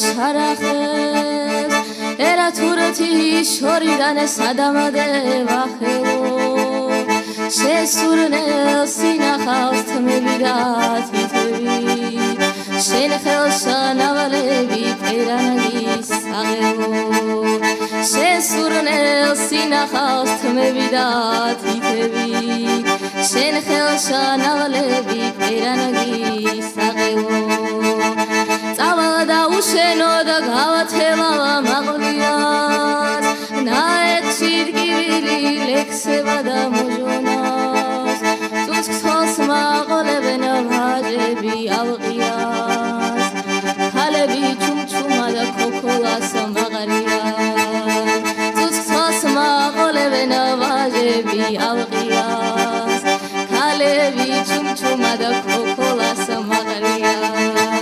შარახებს ერა თურეთი შორიდან სადამადე ვახელო შესურნელ სინახავს თმები და თითები შენ ხელსა ნავალები ტერანაგის აღელო შესურნელ სინახავს თმები და თითები შენ ხელსა ნავალები ტერანაგის აღელო წავალ უშენო და გავათევა მაღლიას ნაეთში დგივილი ლექსება და მოჟონას წუწქს მაყოლებენ ვაჟები ავყიას ქალები ჩუმჩუმა და ქოქოლას მაღარიან წუწქს მაყოლებენ ვაჟები ავყიას ქალები ჩუმჩუმა და ქოქოლას მაღარიან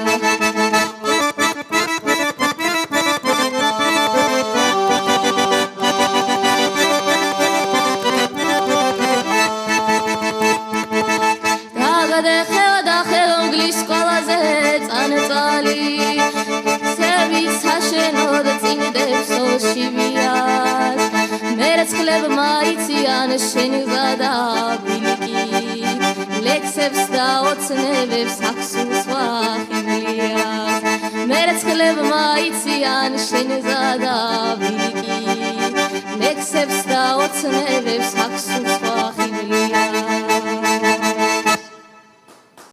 მაიციან შენ ზადა ბილიკი ლექსებს და ოცნებებს აქსულს ვახიბლიას მერცხლებ მაიციან შენ ზადა ბილიკი ლექსებს და ოცნებებს აქსულს